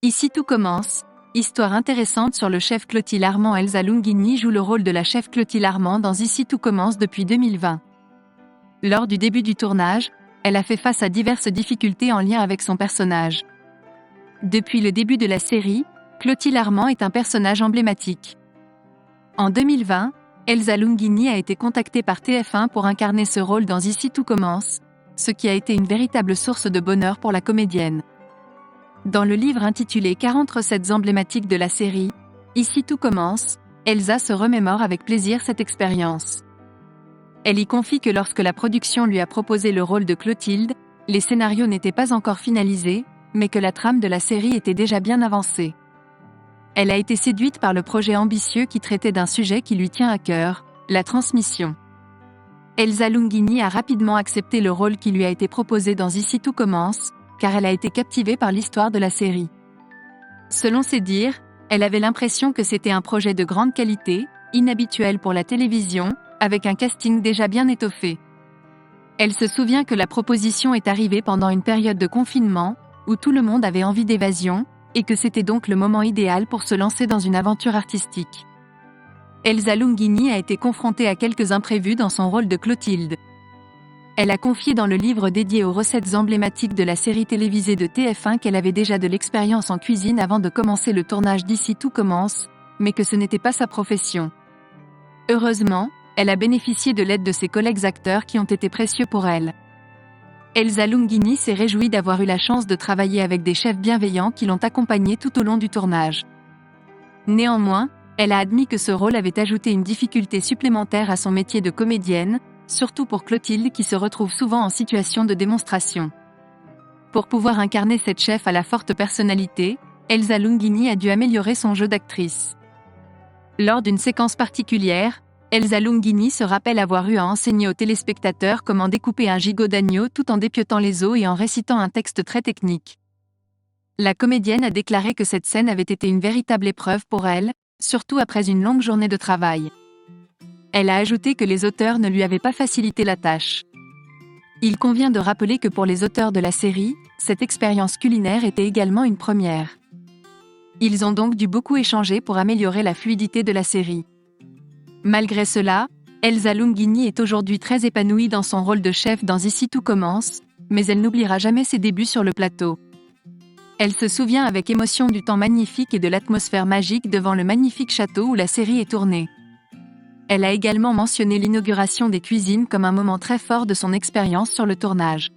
Ici tout commence. Histoire intéressante sur le chef Clotilde Armand. Elsa Lunghini joue le rôle de la chef Clotilde Armand dans Ici tout commence depuis 2020. Lors du début du tournage, elle a fait face à diverses difficultés en lien avec son personnage. Depuis le début de la série, Clotilde Armand est un personnage emblématique. En 2020, Elsa Lunghini a été contactée par TF1 pour incarner ce rôle dans Ici tout commence, ce qui a été une véritable source de bonheur pour la comédienne. Dans le livre intitulé 40 recettes emblématiques de la série, Ici tout commence, Elsa se remémore avec plaisir cette expérience. Elle y confie que lorsque la production lui a proposé le rôle de Clotilde, les scénarios n'étaient pas encore finalisés, mais que la trame de la série était déjà bien avancée. Elle a été séduite par le projet ambitieux qui traitait d'un sujet qui lui tient à cœur, la transmission. Elsa Lunghini a rapidement accepté le rôle qui lui a été proposé dans Ici tout commence, car elle a été captivée par l'histoire de la série. Selon ses dires, elle avait l'impression que c'était un projet de grande qualité, inhabituel pour la télévision, avec un casting déjà bien étoffé. Elle se souvient que la proposition est arrivée pendant une période de confinement, où tout le monde avait envie d'évasion, et que c'était donc le moment idéal pour se lancer dans une aventure artistique. Elsa Lunghini a été confrontée à quelques imprévus dans son rôle de Clotilde. Elle a confié dans le livre dédié aux recettes emblématiques de la série télévisée de TF1 qu'elle avait déjà de l'expérience en cuisine avant de commencer le tournage d'Ici tout commence, mais que ce n'était pas sa profession. Heureusement, elle a bénéficié de l'aide de ses collègues acteurs qui ont été précieux pour elle. Elsa Lunghini s'est réjouie d'avoir eu la chance de travailler avec des chefs bienveillants qui l'ont accompagnée tout au long du tournage. Néanmoins, elle a admis que ce rôle avait ajouté une difficulté supplémentaire à son métier de comédienne, surtout pour Clotilde qui se retrouve souvent en situation de démonstration. Pour pouvoir incarner cette chef à la forte personnalité, Elsa Lunghini a dû améliorer son jeu d'actrice. Lors d'une séquence particulière, Elsa Lunghini se rappelle avoir eu à enseigner aux téléspectateurs comment découper un gigot d'agneau tout en dépiotant les os et en récitant un texte très technique. La comédienne a déclaré que cette scène avait été une véritable épreuve pour elle, surtout après une longue journée de travail. Elle a ajouté que les auteurs ne lui avaient pas facilité la tâche. Il convient de rappeler que pour les auteurs de la série, cette expérience culinaire était également une première. Ils ont donc dû beaucoup échanger pour améliorer la fluidité de la série. Malgré cela, Elsa Lunghini est aujourd'hui très épanouie dans son rôle de chef dans Ici tout commence, mais elle n'oubliera jamais ses débuts sur le plateau. Elle se souvient avec émotion du temps magnifique et de l'atmosphère magique devant le magnifique château où la série est tournée. Elle a également mentionné l'inauguration des cuisines comme un moment très fort de son expérience sur le tournage.